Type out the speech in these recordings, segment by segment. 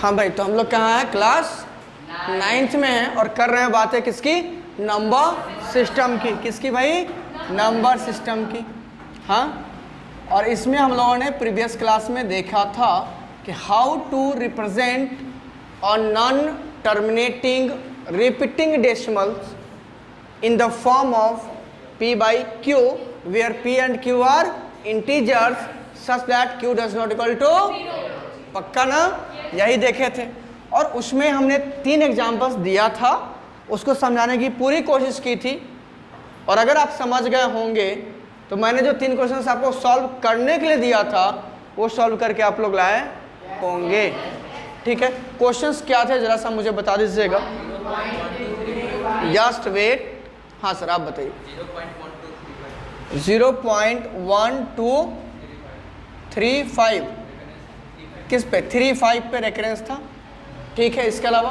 हाँ भाई, तो हम लोग कहाँ हैं? क्लास 9th में हैं और कर रहे हैं बातें किसकी? नंबर सिस्टम की। किसकी भाई? नंबर सिस्टम की। हाँ, और इसमें हम लोगों ने प्रीवियस क्लास में देखा था कि how to represent a non terminating repeating decimals in the form of p by q where p and q are integers such that q does not equal to 0। पक्का ना? यही देखे थे और उसमें हमने 3 एग्जाम्पल्स दिया था, उसको समझाने की पूरी कोशिश की थी। और अगर आप समझ गए होंगे तो मैंने जो 3 क्वेश्चंस आपको सॉल्व करने के लिए दिया था वो सॉल्व करके आप लोग लाए होंगे। ठीक है, क्वेश्चंस क्या थे जरा सा मुझे बता दीजिएगा। Just wait. हाँ सर, आप बताइए। 0.1235 किस पे? 35 पे रेफरेंस था। ठीक है, इसके अलावा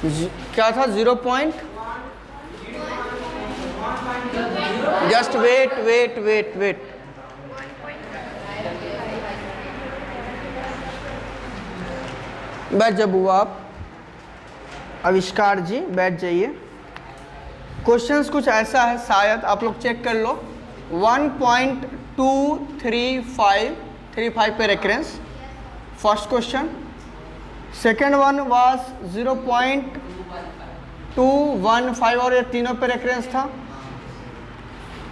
1.235 क्या था? 0. Just wait. बैठ जब हुआ आप आविष्कार जी, बैठ जाइए। क्वेश्चंस कुछ ऐसा है, शायद आप लोग चेक कर लो। 1.235 पे reference first question. Second one was 0.215 और ये तीनों पे रेफरेंस था।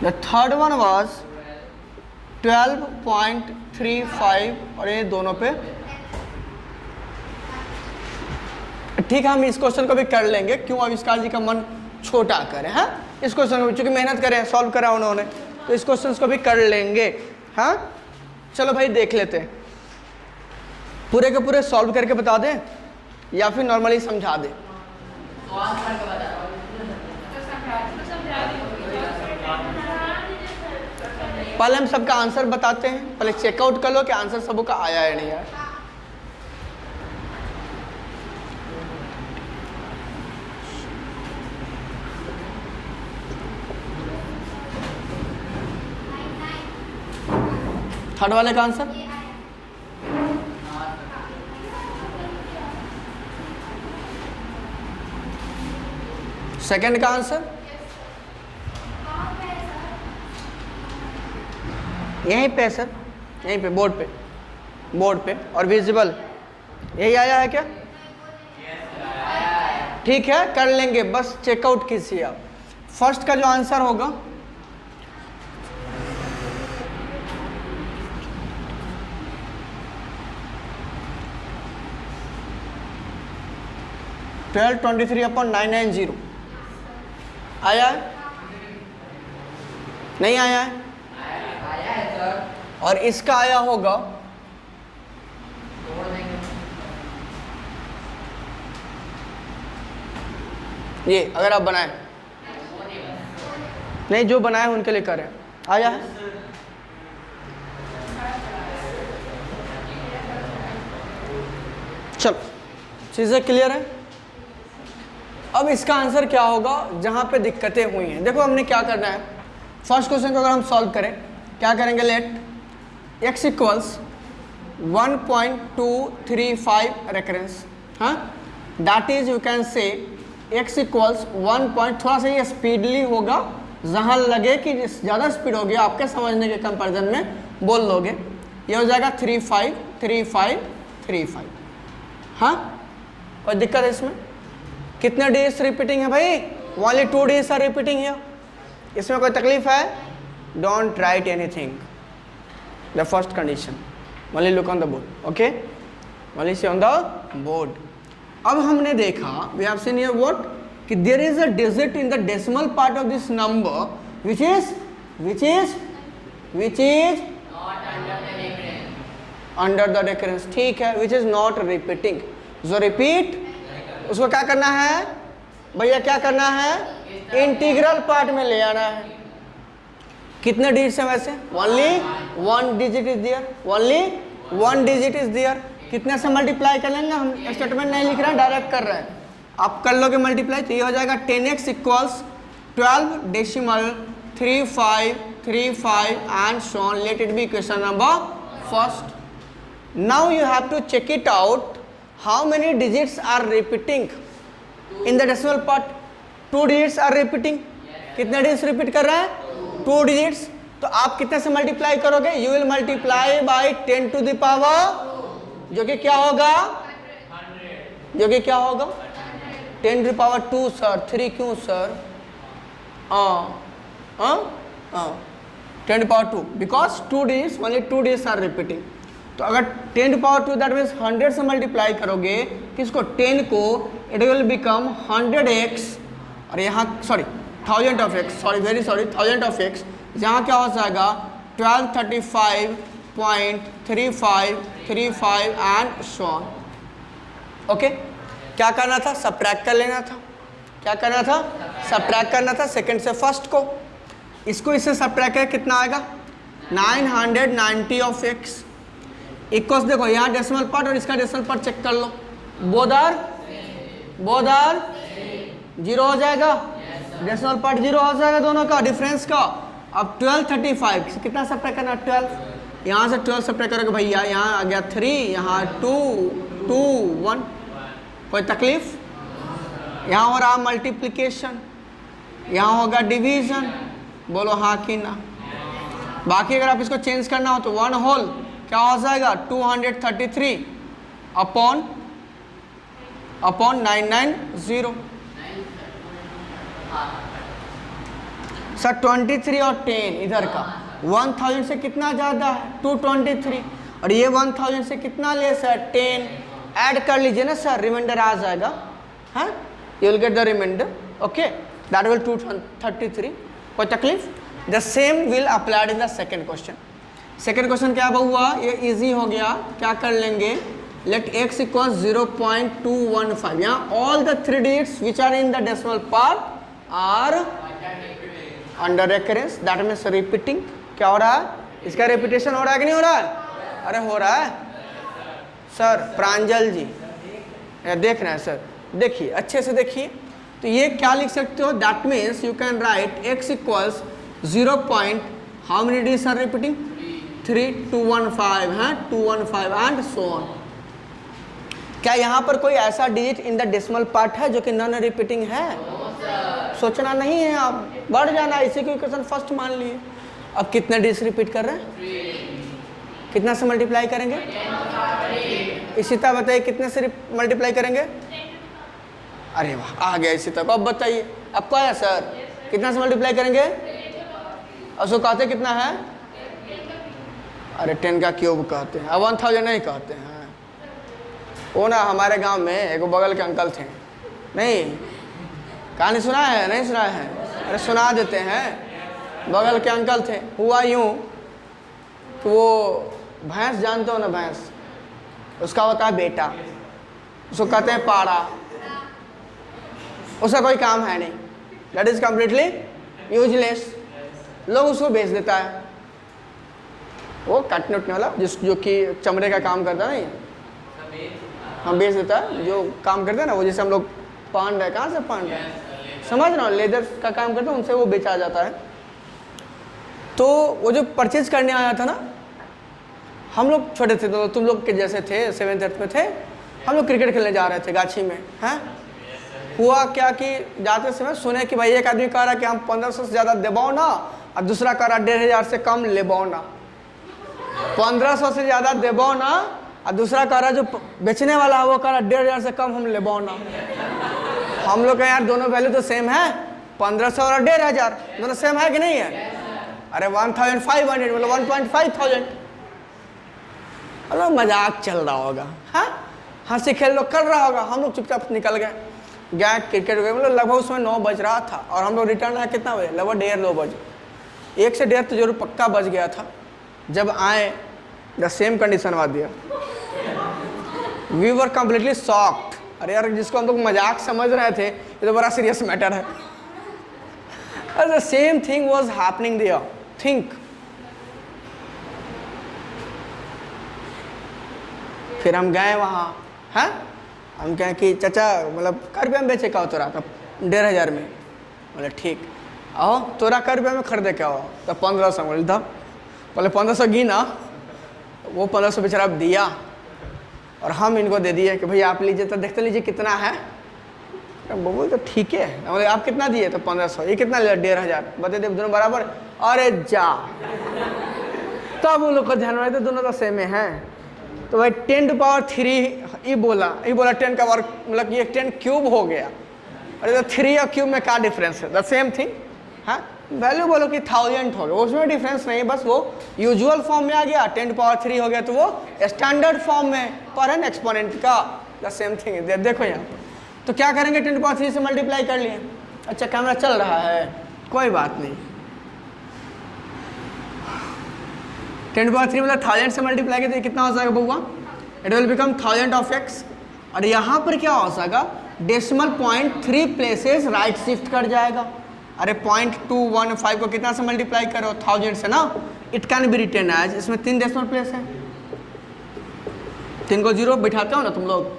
द थर्ड वन वाज 12.35 और ये दोनों पे। ठीक है, हम इस क्वेश्चन को भी कर लेंगे। क्यों आविष्कार जी का मन छोटा करें? हाँ, इस क्वेश्चन को चूंकि मेहनत करें, सॉल्व करा उन्होंने, तो इस क्वेश्चन को भी कर लेंगे। हाँ, चलो भाई देख लेते हैं। पूरे के पूरे सॉल्व करके बता दें या फिर नॉर्मली समझा दें? पहले हम सबका आंसर बताते हैं, पहले चेकआउट कर लो कि आंसर सबका आया है नहीं आया। थर्ड वाले का आंसर सेकंड का आंसर यहीं पे सर, यहीं पे बोर्ड पे और विजिबल यही आया है क्या? ठीक है, कर लेंगे, बस चेकआउट कीजिए आप। फर्स्ट का जो आंसर होगा 1223/990 आया है? नहीं आया है? आया है सर। और इसका आया होगा ये, अगर आप बनाए नहीं, जो बनाए उनके लिए करें। आया है? चलो, चीजें क्लियर है। अब इसका आंसर क्या होगा जहां पे दिक्कतें हुई हैं? देखो हमने क्या करना है। फर्स्ट क्वेश्चन को अगर हम सॉल्व करें, क्या करेंगे? Let x equals 1.235 reference. हाँ, that is you can say x equals 1. थोड़ा सा ये स्पीडली होगा, जहां लगे कि ज़्यादा स्पीड हो गया आपके समझने के कंपैरिजन में बोल लोगे। ये हो जाएगा 353535। हाँ, कोई दिक्कत है इसमें? कितने डेज रिपीटिंग है भाई? ओनली 2 days आर रिपीटिंग है। इसमें कोई तकलीफ है? Don't write anything, the first condition, only look on the board. Okay, only see on the board. अब हमने देखा, we have seen here what, कि there is a digit in the decimal part of this number which is under the reference. ठीक है, which is not repeating. जो repeat, उसको क्या करना है भैया? क्या करना है? इंटीग्रल पार्ट में ले आना है। कितने डिजिट है वैसे? Only 1 digit is there, only 1 digit is there. कितने से मल्टीप्लाई कर लेंगे? हम स्टेटमेंट नहीं लिख रहे हैं, डायरेक्ट कर रहे हैं। आप कर लोगे मल्टीप्लाई तो ये हो जाएगा 10x equals 12.3535 and so on. Let it be question number first. Now you have to check it out how many digits are repeating in the decimal part. 2 digits are repeating. कितने digits repeat कर रहे हैं? 2 digits. तो आप कितने से multiply करोगे? You will multiply by 10 to the power, जो कि क्या होगा? जो कि क्या होगा? 10 to the power 2 सर, 3 क्यों sir? 10 to the power 2 because 2 digits, only 2 digits are repeating. तो अगर 10 to the power 2 that means 100 से मल्टीप्लाई करोगे किसको? 10 को, it will become 100x और यहाँ sorry 1000 of x, sorry very sorry 1000 of x, यहाँ क्या हो जाएगा 1235.3535 and so on. ओके क्या करना था? सबट्रैक्ट कर लेना था. क्या करना था? सबट्रैक्ट करना था सेकंड से फर्स्ट को. इसको इससे सबट्रैक्ट कर कितना आएगा? 990 of x इक्वल्स, देखो यहाँ डेसिमल पार्ट और इसका डेसिमल पार्ट चेक कर लो. बोथ आर जीरो हो जाएगा. डेसिमल पार्ट जीरो हो जाएगा दोनों का डिफरेंस का. अब 1235 कितना सबट्रैक्ट करना? 12 यहाँ से 12 सबट्रैक्ट करोगे भैया, यहाँ आ गया 3, यहाँ 2 2 1. कोई तकलीफ? यहाँ हो रहा मल्टीप्लिकेशन, यहाँ होगा डिवीजन. बोलो हाँ कि ना. बाकी अगर आप इसको चेंज करना हो तो 1 होल क्या हो जाएगा? 233 अपॉन 990. सर 23 और 10 इधर का 1000 से कितना ज़्यादा है? 223 और ये 1000 से कितना ले सर? 10 ऐड कर लीजिए ना सर, रिमाइंडर आ जाएगा. हाँ you will get the reminder. Okay that will 233. कोई तकलीफ? The same will applied in the second question. Second question क्या हुआ? ये इजी हो गया. क्या कर लेंगे? Let x equal 0.215. यहाँ all the 3 digits which are in the decimal part are under recurrence, that means repeating. क्या हो रहा है? इसका रिपीटेशन हो रहा है कि नहीं हो रहा है? अरे हो रहा है सर. प्रांजल जी देख रहे हैं सर, देखिए अच्छे से देखिए. तो ये क्या लिख सकते हो? That means you can write x equals 0. How many digits are repeating? 3 215 है 215 एंड सो ऑन. क्या यहाँ पर कोई ऐसा digit in the decimal part है जो कि नॉन रिपीटिंग है? सोचना नहीं है, आप बढ़ जाना. इसी को इक्वेशन फर्स्ट मान लिए. अब कितने डिजिट रिपीट कर रहे हैं? कितना से मल्टीप्लाई करेंगे? इसी तरह बताइए कितने से मल्टीप्लाई करेंगे? अरे वाह आ गया इसी तरह. अब बताइए आपको आया सर? कितना से मल्टीप्लाई करेंगे? अब सो कहते कितना है? अरे 10 का क्यूब कहते हैं, अब 1000 नहीं कहते हैं. वो ना हमारे गांव में एक बगल के अंकल थे. नहीं कहानी सुना है? नहीं सुना है? अरे सुना देते हैं. बगल के अंकल थे. हुआ यूँ कि वो भैंस जानते हो ना, भैंस उसका होता है बेटा, उसको कहते हैं पाड़ा. उसका कोई काम है नहीं, दैट इज कम्प्लीटली यूजलेस. लोग उसको बेच देता है. वो काटने उठने वाला जो कि चमड़े का काम करता है, नहीं हम बेच देता है. जो काम करता है ना वो, जैसे हम लोग पान रहे, कहाँ से पान रहे समझ रहा हूँ, लेदर का काम करते हैं, उनसे वो बेचा जाता है. तो वो जो परचेज करने आया था ना, हम लोग छोटे थे तो तुम लोग के जैसे थे, 7th 8th में थे. हम लोग क्रिकेट खेलने जा रहे थे गाछी में. हैं हुआ क्या कि जाते समय सुने कि भाई एक आदमी कह रहा कि हम 1500 से ज़्यादा देबाओ ना, और दूसरा कह रहा 1500 से कम लेबाओ ना. 1500 से ज़्यादा देबाओ ना, और दूसरा कह रहा जो बेचने वाला है वो कह रहा 1500 से कम हम लेबाओ ना. हम लोग का यार दोनों वैल्यू तो सेम है, 1500 और 1500 दोनों सेम है कि नहीं है? अरे 1500 मतलब 1.5 मतलब मजाक चल रहा होगा. हाँ हंसी खेल लोग कर रहा होगा. हम लोग चुपचाप निकल गए क्रिकेट गए. मतलब लगभग उसमें 9 बज रहा था और हम लोग रिटर्न आए कितना बजे? लगभग 1:30 बजे. 1 से 1:30 तो जरूर पक्का बज गया था. जब आए द सेम कंडीशन हुआ दिया. We were completely shocked. अरे यार जिसको हम लोग मजाक समझ रहे थे ये तो बड़ा सीरियस मैटर है. The same thing was happening there. Think फिर हम गए वहाँ. हैं हम कहें कि चाचा मतलब कै रुपये में बेचे का हो तोरा, तो 1500 में। बोले ठीक, आओ तोरा कै रुपये में खरीदे क्या हो, तो 1500। बोले तब पहले 1500 गिना, वो 1500 बेचारा दिया और हम इनको दे दिए कि भैया आप लीजिए, तो देखते लीजिए कितना है। बोल तो ठीक है, बोले आप कितना दिए, तो 1500। ये कितना लिया, 1500। बता दे दोनों बराबर, अरे जा। तब उन लोग को ध्यान में, तो दोनों तो सेम है। तो भाई 10⁻³ ये बोला 10 का वर्ग, मतलब ये 10 क्यूब हो गया। अरे तो 3 और क्यूब में क्या डिफरेंस है, द सेम थिंग। हाँ, वैल्यू बोलो कि 1000 हो गया, उसमें डिफरेंस नहीं, बस वो यूजुअल फॉर्म में आ गया। 10⁻³ हो गया तो वो स्टैंडर्ड फॉर्म में पर एन एक्सपोनेंट का, द सेम थिंग। देखो यहाँ तो क्या करेंगे, 10⁻³ से मल्टीप्लाई कर लिए। अच्छा कैमरा चल रहा है, कोई बात नहीं। 10⁻³ मतलब 1000 से मल्टीप्लाई करते कितना हो जाएगा बउआ, it will become 1000 of x। और यहाँ पर क्या हो जाएगा, decimal point 3 places right shift कर जाएगा। अरे 0.215 को कितना से मल्टीप्लाई करो, 1000 से ना। It can be written as, इसमें 3 डेसिमल प्लेस है, 3 को 0 बैठाते हो ना तुम लोग।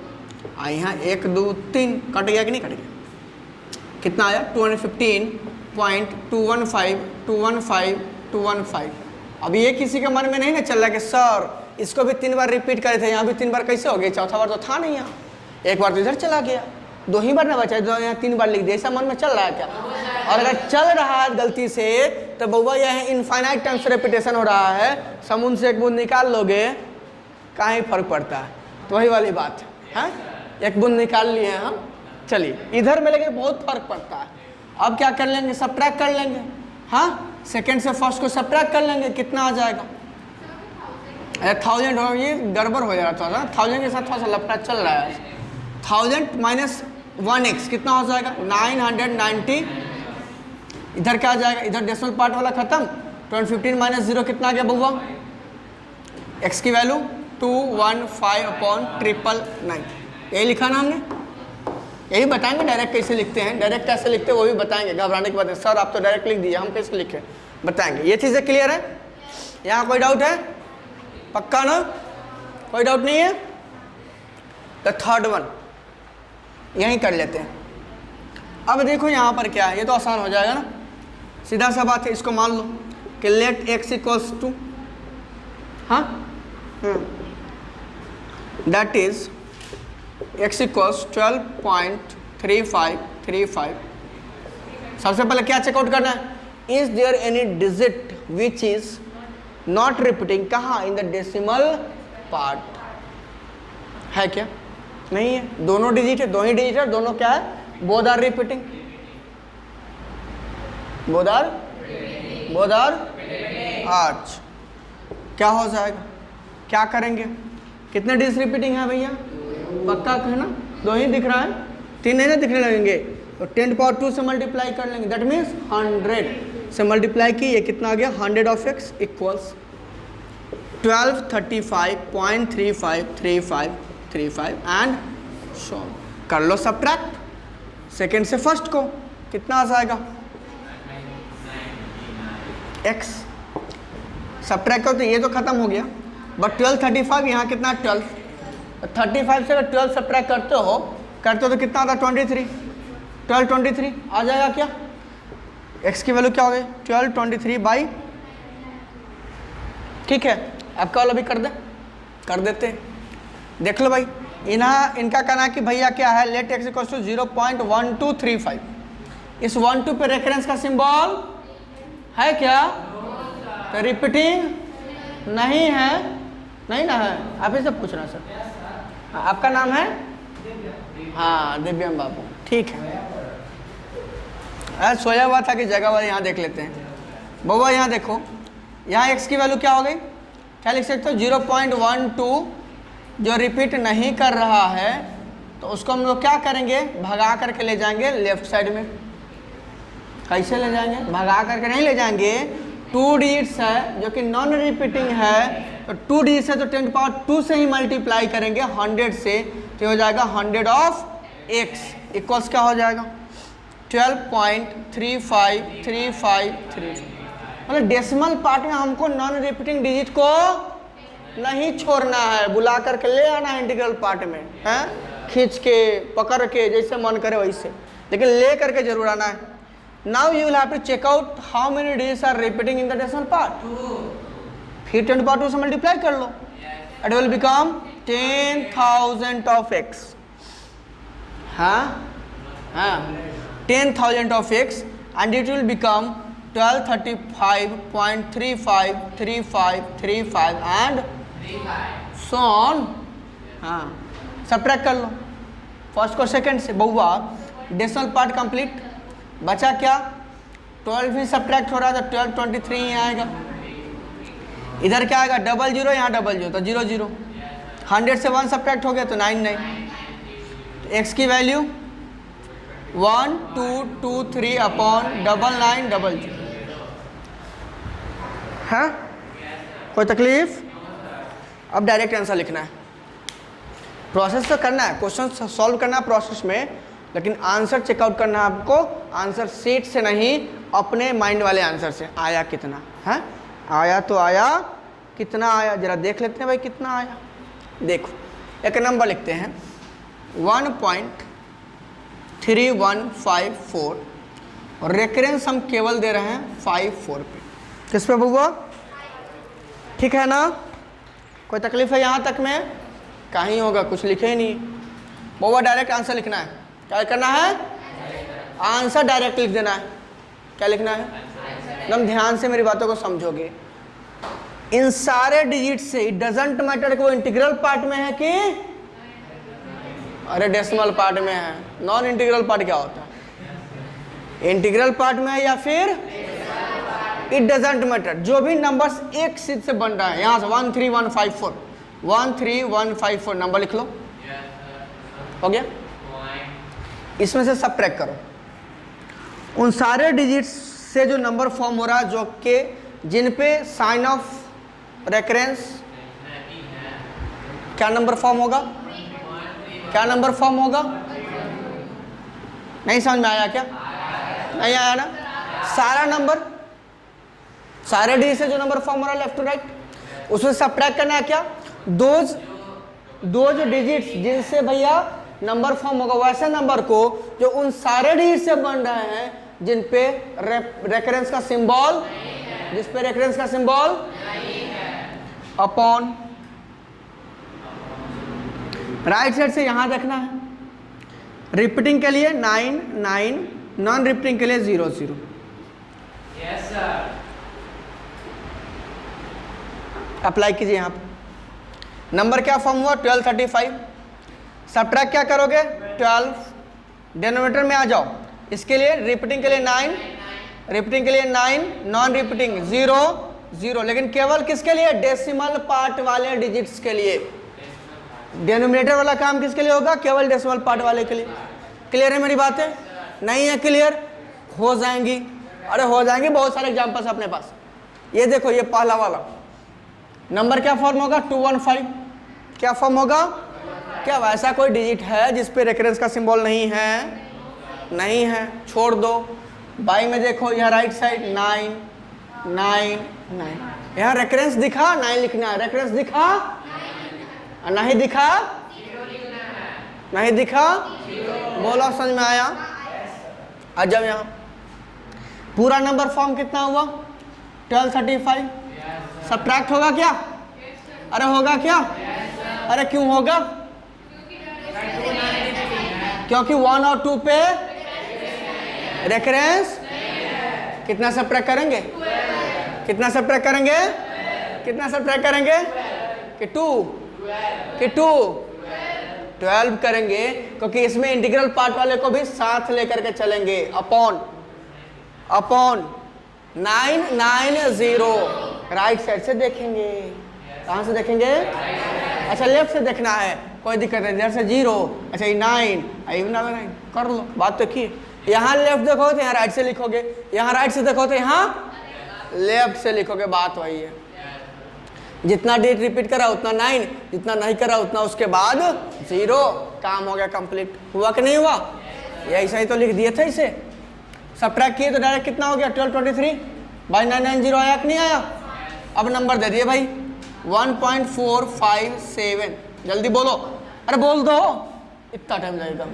यहाँ 1 2 3 कट गया कि नहीं कट गया, कितना आया 215.215 अब ये किसी के मन में नहीं ना चल रहा कि सर इसको भी 3 बार रिपीट करे थे, यहाँ भी 3 बार कैसे हो गया, चौथा बार तो था नहीं, यहाँ एक बार तो इधर चला गया, 2 ही बार ना बचा, तो यहाँ 3 बार लिख दिया। ऐसा मन में चल रहा है क्या? और अगर चल रहा है गलती से तो बउआ यह इनफाइनाइट टाइम्स रेपिटेशन हो रहा है, समुद्र से एक बूंद निकाल लोगे कहाँ ही फर्क पड़ता है। तो वही वाली बात है, एक बूंद निकाल लिए हम, चलिए इधर में लेकिन बहुत फर्क पड़ता है। अब क्या कर लेंगे, सब्ट्रैक्ट कर लेंगे। हाँ, सेकंड से फर्स्ट को सब्ट्रैक्ट कर लेंगे, कितना आ जाएगा, 1000 हो, ये गड़बड़ हो जा रहा था, 1000 के साथ थोड़ा सा लफड़ा चल रहा है। 1000 माइनस 1x कितना हो जाएगा, 990। इधर क्या आ जाएगा, इधर डेसिमल पार्ट वाला खत्म, 215 माइनस 0 कितना आ गया बउआ, x की वैल्यू 215/999। यही लिखा ना हमने, यही बताएंगे डायरेक्ट कैसे लिखते हैं, डायरेक्ट कैसे लिखते हैं वो भी बताएंगे। घबराने की बात है, सर आप तो डायरेक्ट लिख दिए, हम कैसे लिखे बताएंगे। ये चीज़ें क्लियर है, यहाँ कोई डाउट है, पक्का ना, कोई डाउट नहीं है। द थर्ड वन यहीं कर लेते हैं। अब देखो यहाँ पर क्या है, ये तो आसान हो जाएगा ना, सीधा सा बात है। इसको मान लो कि लेट x इक्वल्स टू, हाँ दैट इज x इक्वल्स 12.3535। सबसे पहले क्या चेकआउट करना है, is there any digit which is not repeating, कहाँ, इन द डेसिमल पार्ट, है क्या, नहीं है, दोनों डिजिट है, 2 ही डिजिट है, दोनों क्या है, both are repeating, both are आज क्या हो जाएगा, क्या करेंगे, कितने डिजिट रिपीटिंग है भैया, पक्का कहना, 2 ही दिख रहा है, 3 नहीं ना दिखने लगेंगे, तो 10⁻² से मल्टीप्लाई कर लेंगे, दैट मीन्स 100 से मल्टीप्लाई की, ये कितना आ गया, 100 of x equals 1235.3535 and so कर लो सब्ट्रैक्ट सेकेंड से फर्स्ट को, कितना आ जाएगा x, सब्ट्रैक्ट करो तो ये तो खत्म हो गया, बट 1235 यहाँ कितना 12, 35 से अगर 12 सब्ट्रैक्ट करते हो तो कितना आता है 23, 1223 आ जाएगा क्या, x की वैल्यू क्या हो गई 1223 ठीक है। आपका वाला भी कर देते हैं, देख लो भाई, इनका कहना है कि भैया क्या है, लेट x इक्वल टू 0.1235, इस 12 पे रेफरेंस का सिंबल है क्या, तो रिपीटिंग नहीं है, नहीं ना है, आप ही से पूछना सर, आपका नाम है, हाँ दिव्यम बाबू, ठीक है। सोया हुआ था कि जगह वाले, यहाँ देख लेते हैं बउआ, यहाँ देखो, यहाँ x की वैल्यू क्या हो गई, क्या लिख सकते हो 0.12, जो रिपीट नहीं कर रहा है तो उसको हम लोग क्या करेंगे, भगा करके ले जाएंगे लेफ्ट साइड में। कैसे ले जाएंगे, भगा करके नहीं ले जाएंगे, 2 डिजिट्स है जो कि नॉन रिपीटिंग है, तो 2 डिजिट्स है तो 10⁻² से ही मल्टीप्लाई करेंगे 100 से, तो हो जाएगा 100 ऑफ x इक्वल्स क्या हो जाएगा 12.353535। मतलब डेसिमल पार्ट में हमको नॉन रिपीटिंग डिजिट को नहीं छोड़ना है, बुला करके ले आना है इंटीग्रल पार्ट में, है खींच के पकड़ के जैसे मन करे वैसे, लेकिन ले करके जरूर आना है। Now you will have to check out how many digits are repeating in the decimal part. फिर 10 पावर 2 से मल्टीप्लाई कर लो, it will become 10,000 of x. हाँ हाँ 10,000 of x and it will become 1235.353535 and so on. हाँ subtract कर लो first को सेकंड से, बहुआ डेसिमल पार्ट कंप्लीट। बचा क्या, 12 भी सब्ट्रैक्ट हो रहा था, 1223 यहाँ आएगा। इधर क्या आएगा, डबल जीरो, यहाँ डबल जीरो तो 0 0। 100 से 1 सब्ट्रैक्ट हो गया तो 9 9। एक्स की वैल्यू 1 2 2 3 अपॉन 99 डबल जीरो है। कोई तकलीफ? अब डायरेक्ट आंसर लिखना है। प्रोसेस तो करना है, क्वेश्चन सॉल्व करना है प्रोसेस में, लेकिन आंसर चेकआउट करना है आपको आंसर शीट से नहीं, अपने माइंड वाले आंसर से। आया कितना है, आया तो आया, कितना आया जरा देख लेते हैं भाई कितना आया। देखो एक नंबर लिखते हैं 1.3154 और रेफरेंस हम केवल दे रहे हैं 54 पे। किस पे बउआ? ठीक है ना? कोई तकलीफ है यहाँ तक में? कहीं होगा, कुछ लिखे ही नहीं बउआ। डायरेक्ट आंसर लिखना है। क्या करना है? आंसर डायरेक्ट लिख देना है। क्या लिखना है? एकदम ध्यान से मेरी बातों को समझोगे। इन सारे डिजिट से इट डजंट मैटर कि वो इंटीग्रल पार्ट में है कि अरे डेसिमल पार्ट में है। नॉन इंटीग्रल पार्ट क्या होता है? इंटीग्रल पार्ट में है या फिर इट डजंट मैटर। जो भी नंबर्स एक सीध से बन रहा है, यहाँ से 13154 13154 नंबर लिख लो। हो गया? इसमें से सबट्रैक्ट करो उन सारे डिजिट्स से जो नंबर फॉर्म हो रहा है जो के जिन पे साइन ऑफ रेकरेंस क्या नंबर फॉर्म होगा? क्या नंबर फॉर्म होगा? नहीं समझ में आया क्या? नहीं आया ना? सारा नंबर, सारे डी से जो नंबर फॉर्म हो रहा है लेफ्ट टू राइट, उसमें सबट्रैक्ट करना है क्या? दोज डिजिट्स जिनसे भैया नंबर फॉर्म होगा, वैसे नंबर को जो उन सारे डिजिट से बन रहे हैं जिन पे रेफरेंस का सिंबल, जिस पे रेफरेंस का सिंबल अपॉन राइट साइड से यहां देखना है। रिपीटिंग के लिए 9 9, नॉन रिपीटिंग के लिए 0 0। Yes sir. अप्लाई कीजिए यहां पे। नंबर क्या फॉर्म हुआ? 1235। सबट्रैक्ट क्या करोगे? 12 डिनोमिनेटर में आ जाओ। इसके लिए रिपीटिंग के लिए 9, रिपीटिंग के लिए 9, नॉन रिपीटिंग 0 0, लेकिन केवल किसके लिए? डेसिमल पार्ट वाले डिजिट्स के लिए। डिनोमिनेटर वाला काम किसके लिए होगा? केवल डेसिमल पार्ट वाले के लिए। क्लियर है मेरी बातें? नहीं है क्लियर? हो जाएंगी, अरे हो जाएंगी। बहुत सारे एग्जांपल्स अपने पास। ये देखो, ये पहला वाला नंबर क्या फॉर्म होगा? 215। क्या फॉर्म होगा? क्या वैसा कोई डिजिट है जिस पे रेफरेंस का सिंबल नहीं है? नहीं है, छोड़ दो। बाई में देखो, यहाँ राइट साइड 9 9 9, यहाँ रेफरेंस दिखा 9 लिखना है। रेफरेंस दिखा नहीं दिखा? नहीं दिखा? बोलो समझ में आया? आ जाओ यहाँ। पूरा नंबर फॉर्म कितना हुआ? 1235। सबट्रैक्ट होगा क्या? अरे होगा क्या? अरे क्यों होगा? क्योंकि 1 और 2 पे रेफरेंस। कितना सबट्रैक्ट करेंगे? कितना सबट्रैक्ट करेंगे? कितना सबट्रैक्ट करेंगे? कि 12 करेंगे, क्योंकि इसमें इंटीग्रल पार्ट वाले को भी साथ लेकर के चलेंगे। अपॉन 990 राइट साइड से देखेंगे। कहाँ से देखेंगे? अच्छा लेफ्ट से देखना है, कोई दिक्कत नहीं। इधर से 0, अच्छा ये 9, ये 9 कर लो। बात तो की, यहाँ लेफ्ट देखो तो यहाँ राइट से लिखोगे, यहाँ राइट से देखो तो यहाँ लेफ्ट से लिखोगे। बात वही है। जितना डेट रिपीट करा उतना 9, जितना नहीं करा उतना उसके बाद 0। काम हो गया कंप्लीट। हुआ कि नहीं हुआ? ये ऐसा ही तो लिख दिए थे इसे। सबट्रैक्ट किए तो डायरेक्ट कितना हो गया? 1223 बाई 990 आया कि नहीं आया? अब नंबर दे दिए भाई 1.457। जल्दी बोलो, अरे बोल दो। इतना टाइम लगेगा।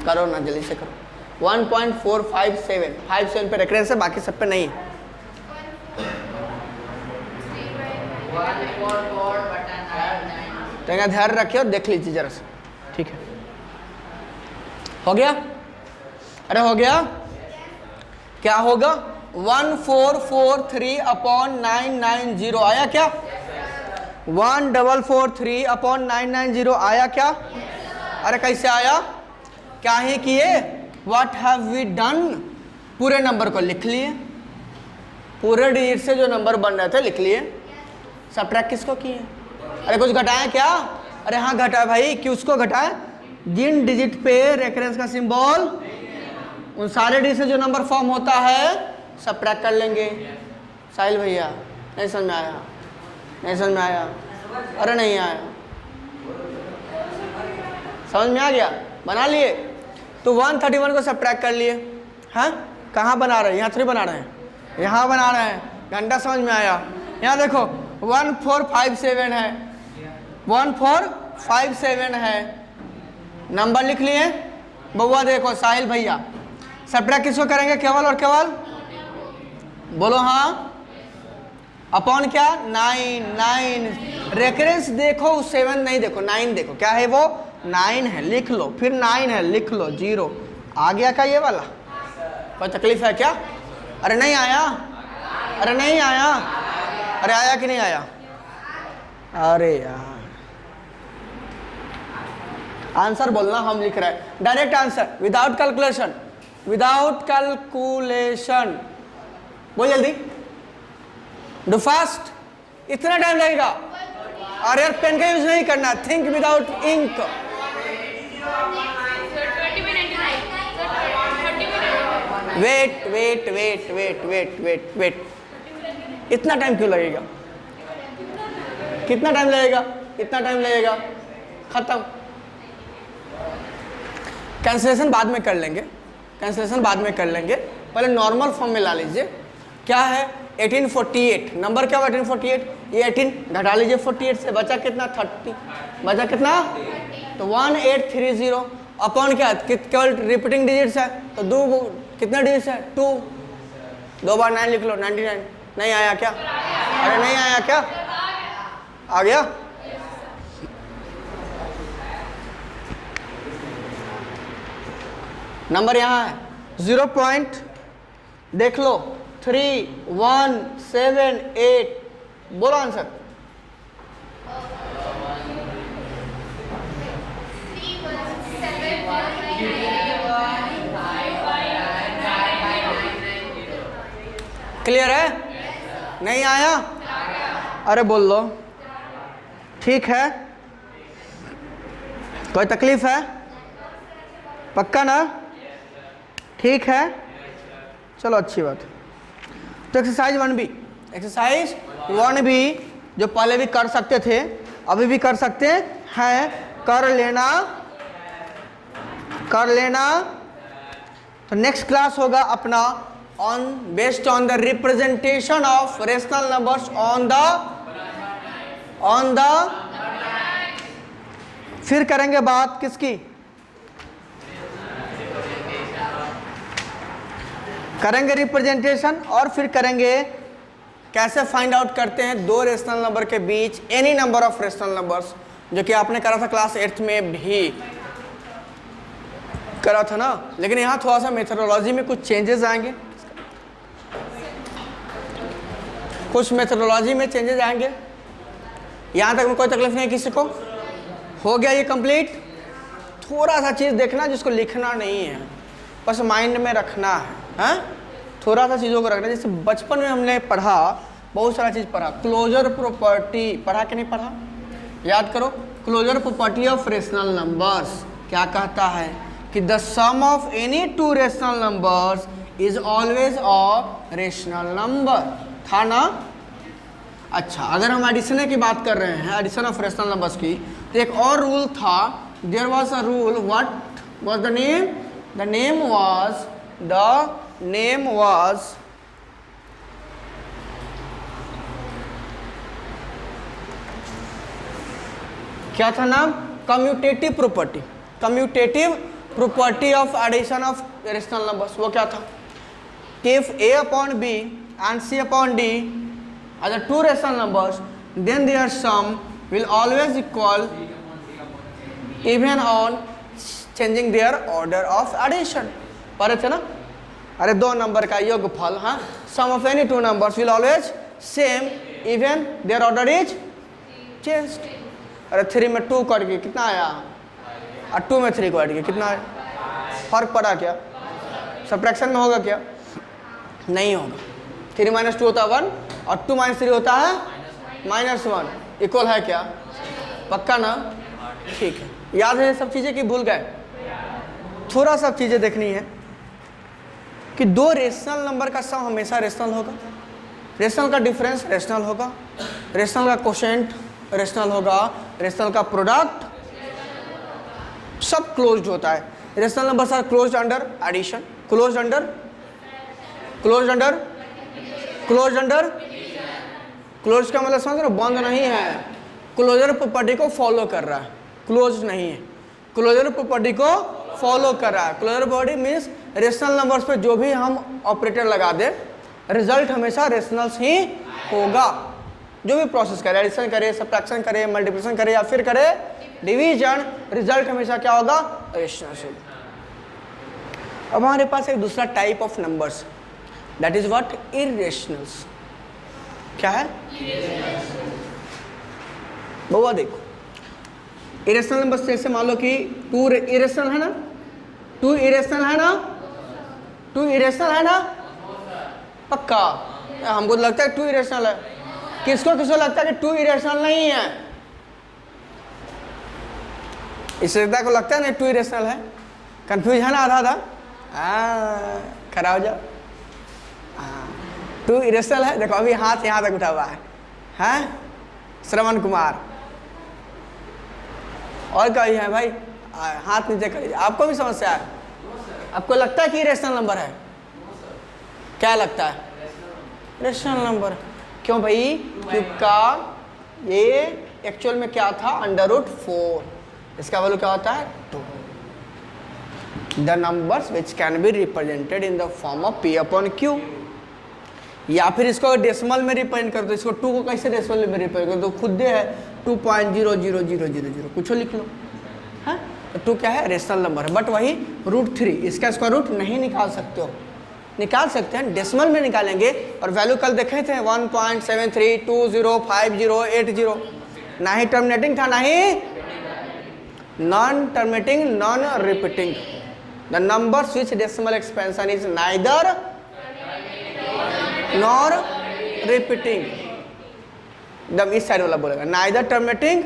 करो ना, जल्दी से करो। 1.457 57 पे रेफरेंस है, बाकी सब पे नहीं है। 144 बटा 9 तो ध्यान रखिए और देख लीजिए जरा से, ठीक है। हो गया? अरे हो गया? क्या होगा? 1443/990 आया क्या? 1443/990 आया क्या? अरे कैसे आया? क्या ही किए? What have we done? पूरे नंबर को लिख लिए, पूरे डिजिट से जो नंबर बन रहे थे लिख लिए। सबट्रैक्ट किसको किए? अरे कुछ घटाया क्या? अरे हाँ घटाया भाई। किसको घटाया? जिन डिजिट पे रेफरेंस का सिंबल, उन सारे डिजिट से जो नंबर फॉर्म होता है सबट्रैक्ट कर लेंगे। साहिल भैया नहीं समझ में आया? नहीं समझ में आया? अरे नहीं आया, समझ में आ गया? बना लिए? तो 131 को सबट्रैक्ट कर लिए। हाँ कहाँ बना रहे हैं? यहाँ थोड़ी बना रहे हैं, यहाँ बना रहे हैं। घंटा समझ में आया? यहाँ देखो 1457 है, 1457 है। नंबर लिख लिए बउआ। देखो साहिल भैया सबट्रैक्ट किसको करेंगे? केवल और केवल बोलो हाँ। अपॉन क्या? 9 रेफरेंस देखो, 7 नहीं देखो, 9 देखो। क्या है वो? 9 है, लिख लो। फिर 9 है, लिख लो। 0 आ गया क्या ये वाला? कोई तकलीफ है क्या? अरे नहीं आया? अरे नहीं आया? अरे आया कि नहीं आया? अरे यार आंसर बोलना, हम लिख रहे हैं direct answer, without calculation. Without calculation बोल जल्दी, डू फास्ट। इतना टाइम लगेगा? अरे यार पेन का यूज नहीं करना, think without ink. Wait wait wait wait wait wait wait, इतना टाइम क्यों लगेगा? कितना टाइम लगेगा? इतना टाइम लगेगा, खत्म। कैंसिलेशन बाद में कर लेंगे, कैंसिलेशन बाद में कर लेंगे। पहले नॉर्मल फॉर्म में ला लीजिए। क्या है? 1848। नंबर क्या हुआ? 1848। ये 18 घटा लीजिए 48 से, बचा कितना? 30। बचा कितना? तो 1830 अपॉन क्या? केवल रिपीटिंग डिजिट्स है तो दो कितने डिजिट्स है? 2। 2 बार 9 लिख लो, 99। नहीं आया क्या? अरे नहीं आया क्या? आ गया? नंबर यहाँ है 0 पॉइंट, देख लो 3178। बोलो आंसर। क्लियर है? नहीं आया? अरे बोल लो। ठीक है? कोई तकलीफ है? पक्का ना? ठीक है, चलो अच्छी बात। तो एक्सरसाइज 1B, एक्सरसाइज 1B जो पहले भी कर सकते थे, अभी भी कर सकते हैं, कर लेना। तो नेक्स्ट क्लास होगा अपना on based on the representation of rational numbers on the फिर करेंगे बात किसकी? करेंगे रिप्रेजेंटेशन, और फिर करेंगे कैसे फाइंड आउट करते हैं दो रेशनल नंबर के बीच any number of rational numbers, जो कि आपने करा था क्लास 8th में भी करा था ना। लेकिन यहाँ थोड़ा सा मेथोडोलॉजी में कुछ चेंजेस आएंगे, कुछ मेथोडोलॉजी में चेंजेस आएंगे। यहाँ तक में कोई तकलीफ नहीं किसी को? हो गया ये कंप्लीट? थोड़ा सा चीज़ देखना जिसको लिखना नहीं है, बस माइंड में रखना है। हाँ, थोड़ा सा चीज़ों को रखना। जैसे बचपन में हमने पढ़ा, बहुत सारा चीज़ पढ़ा। क्लोजर प्रॉपर्टी पढ़ा कि नहीं पढ़ा? याद करो। Closure property of rational numbers क्या कहता है कि the sum of any two rational numbers is always a rational number, था ना? अच्छा, अगर हम एडिशन की बात कर रहे हैं, एडिशन ऑफ रेशनल नंबर्स की, तो एक और रूल था। There was a rule, what was the name? The name was क्या था नाम? Commutative property. Commutative property of addition of rational numbers. वो क्या था? इफ a upon b and c upon d are the two rational numbers, then their sum will always equal even on changing their order of addition। पढ़े थे ना? अरे दो number का योगफल, हाँ, sum of any two numbers will always same even their order is changed। अरे 3 में 2 कट गया कितना आया, और 2 में 3 कट गया कितना आया? फर्क पड़ा क्या? सब्ट्रैक्शन में होगा क्या? नहीं होगा। 3 - 2 होता है 1 और 2 - 3 होता है -1। इक्वल है क्या? पक्का ना? ठीक है। याद है सब चीज़ें कि भूल गए? थोड़ा सब चीज़ें देखनी है कि दो रेशनल नंबर का सम हमेशा रेशनल होगा, रेशनल का डिफरेंस रेशनल होगा, रेशनल का कोशेंट रेशनल होगा, रेशनल का प्रोडक्ट सब क्लोज्ड होता है। Rational numbers are closed under addition, closed under close का मतलब समझ रहे हो? बंद नहीं है, क्लोजर प्रॉपर्टी को फॉलो कर रहा है, क्लोज नहीं है, क्लोजर प्रॉपर्टी को फॉलो कर रहा है। Closure property means rational numbers पे जो भी हम ऑपरेटर लगा दे रिजल्ट हमेशा रेशनल्स ही होगा। जो भी प्रोसेस करे, एडिशन करे, सब्ट्रैक्शन करे, मल्टीप्लिकेशन करे या फिर करे डिवीजन, रिजल्ट हमेशा क्या होगा? रेशनल्स होगा। अब हमारे पास एक दूसरा type of numbers, that is what? Irrationals. क्या है? बउआ देखो, इरेशनल नंबर्स जैसे मान लो कि 2 इरेशनल है ना, 2 इरेशनल है ना, 2 इरेशनल है ना? पक्का? हमको तो लगता है 2 इरेशनल है। किसको किसको लगता है कि 2 इरेशनल नहीं है? इस श्रद्धा को लगता है ना 2 इरेशनल है? कंफ्यूज है ना आधा आधा? खड़ा हो जाओ। 2 इरेशनल है। देखो अभी हाथ यहाँ तक उठा हुआ है, हैं? श्रवण कुमार और कहीं है भाई? हाथ नीचे करिए। आपको भी समस्या है? आपको लगता है कि इरेशनल नंबर है? क्या लगता है? Rational number. क्यों भाई? क्योंकि ये एक्चुअल में क्या था? √4। इसका वैल्यू क्या होता है? 2। The numbers which can be represented in the form of P/Q। या फिर इसको डेसिमल में रिप्रेजेंट कर दो। इसको 2 को कैसे डेसिमल में रिप्रेजेंट कर दो? खुद दे है 2.00000, कुछ लिख लो, है? तो 2 क्या है? रेशनल नंबर है। बट वही √3 इसका स्क्वायर रूट नहीं निकाल सकते हो। निकाल सकते हैं, डेसिमल में निकालेंगे। और वैल्यू कल देखे थे 1.73205080। ना ही टर्मिनेटिंग था, ना ही non terminating, non repeating. The numbers which decimal expansion is neither nor repeating. एकदम इस साइड वाला बोलेगा, neither terminating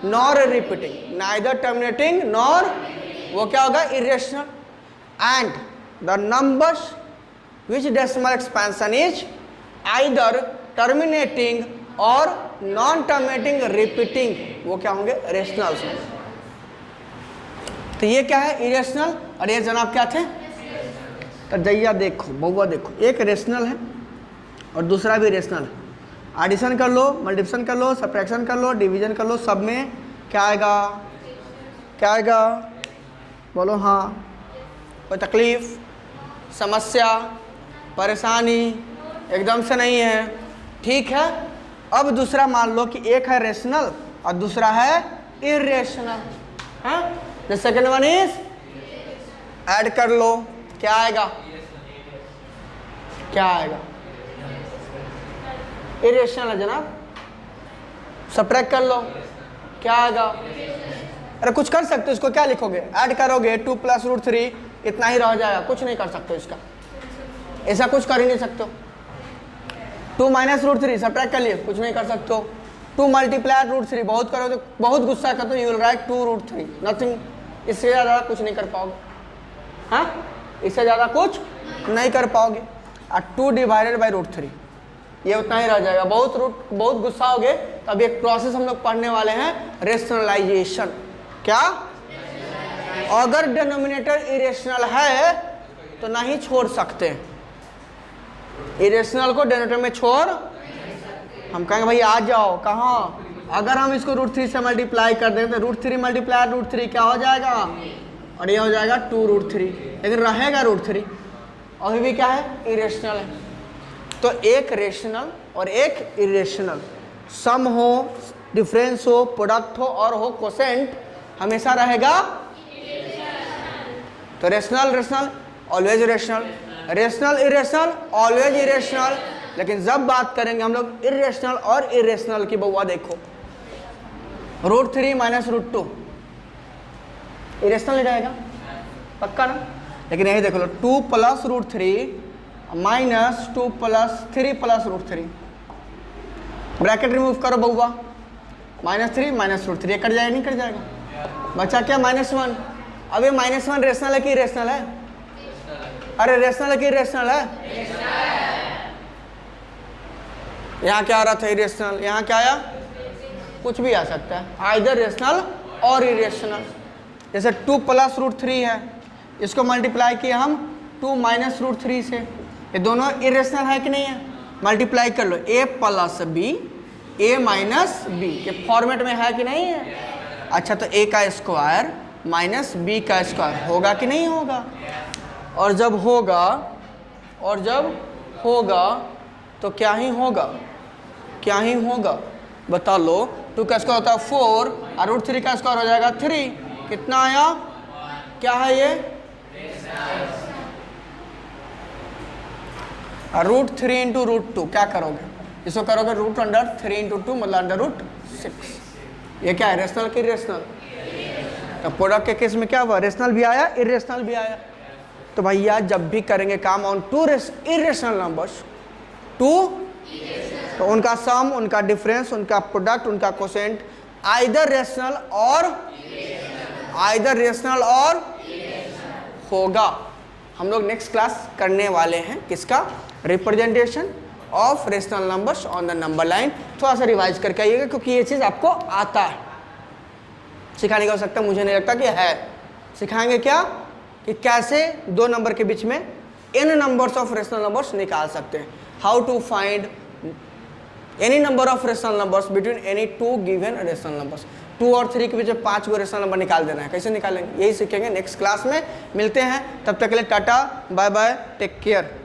nor repeating, neither terminating nor, वो क्या होगा? Irrational. And the numbers which decimal expansion is either terminating or non terminating repeating, वो क्या होंगे? रेशनल्स। तो ये क्या है? इरेशनल। और ये जनाब क्या थे? तो जैया देखो, बउआ देखो, एक रेशनल है और दूसरा भी रेशनल है। एडिशन कर लो, मल्टीप्लिकेशन कर लो, सब्ट्रैक्शन कर लो, डिवीजन कर लो, सब में क्या आएगा? क्या आएगा? बोलो हाँ। कोई तकलीफ, समस्या, परेशानी? एकदम से नहीं है। ठीक है। अब दूसरा मान लो कि एक है रेशनल और दूसरा है इरेशनल, हाँ? The second one is, add कर लो, क्या आएगा? क्या आएगा? इरेशनल है जनाब। सब्ट्रैक्ट कर लो, क्या आएगा? अरे कुछ कर सकते हो, इसको क्या लिखोगे? ऐड करोगे 2 + √3, इतना ही रह जाएगा, कुछ नहीं कर सकते हो इसका। ऐसा कुछ कर ही नहीं सकते हो। 2 - √3 सब्ट्रैक्ट कर लिए, कुछ नहीं कर सकते हो। 2 × √3 बहुत करो तो बहुत गुस्सा करते हो, यू विल राइट 2 √3, नथिंग। इससे ज़्यादा कुछ नहीं कर पाओगे, हाँ? इससे ज़्यादा कुछ नहीं कर पाओगे। और 2 ÷ √3 ये उतना ही रह जाएगा। बहुत गुस्सा होगे तो अभी एक प्रोसेस हम लोग पढ़ने वाले हैं, रेशनलाइजेशन। क्या? अगर डिनोमिनेटर इरेशनल है तो नहीं छोड़ सकते। इरेशनल को डिनोमिनेटर में छोड़, हम कहेंगे भाई आ जाओ, कहाँ? अगर हम इसको √3 से मल्टीप्लाई कर दें तो √3 मल्टीप्लाई √3 क्या हो जाएगा, और ये हो जाएगा 2√3, लेकिन रहेगा √3, अभी भी क्या है, इरेशनल है। तो एक रेशनल और एक इरेशनल, सम हो, डिफरेंस हो, प्रोडक्ट हो और हो कोसेंट, हमेशा रहेगा तो rational rational always rational, rational irrational always irrational. लेकिन जब बात करेंगे हम लोग इरेशनल और इरेशनल की, बउआ देखो √3 माइनस √2 इरेशनल रहेगा, पक्का ना। लेकिन यही देख लो 2 plus √3 minus 2 plus 3 plus √3, bracket remove करो बउआ, -3 माइनस √3 कट जाएगा, नहीं कट जाएगा, बचा क्या -1। अब ये -1 रेशनल है कि इरेशनल है, अरे रेशनल है कि इरेशनल है, यहाँ क्या आ रहा था इरेशनल, यहाँ क्या आया, कुछ भी आ सकता है, आइदर रेशनल और इरेशनल। जैसे 2 प्लस √3 है, इसको मल्टीप्लाई किया हम 2 माइनस √3 से, ये दोनों इरेशनल है कि नहीं है, मल्टीप्लाई कर लो, a plus b a minus b के फॉर्मेट में है कि नहीं है। अच्छा तो a का स्क्वायर माइनस b का स्क्वायर होगा कि नहीं होगा, और जब होगा तो क्या ही होगा, बता लो। 2 का स्क्वायर होता है 4 और √3 का स्क्वायर हो जाएगा 3, कितना आया, क्या है ये, √3 इंटू √2, क्या करोगे, इसको करोगे √3 इंटू 2 मतलब √6, ये क्या है, रेशनल कि इरेशनल। तो प्रोडक्ट के केस में क्या हुआ, रेशनल भी आया इरेशनल भी आया। तो भैया जब भी करेंगे काम ऑन 2 इरेशनल नंबर्स, 2 तो उनका सम, उनका डिफरेंस, उनका प्रोडक्ट, उनका कोसेंट आइदर रेशनल और होगा। हम लोग नेक्स्ट क्लास करने वाले हैं किसका, representation of rational numbers on the number line. थोड़ा सा रिवाइज करके आइएगा क्योंकि ये चीज़ आपको आता है, सिखाने का हो सकता है, मुझे नहीं लगता कि है। सिखाएंगे क्या, कि कैसे 2 नंबर के बीच में n numbers of rational numbers निकाल सकते हैं, how to find any number of rational numbers between any 2 given rational numbers. 2 और 3 के बीच 5 गो रेशनल नंबर निकाल देना है, कैसे निकालेंगे, यही सीखेंगे नेक्स्ट क्लास में। मिलते हैं, तब तक के लिए tata bye bye, take care.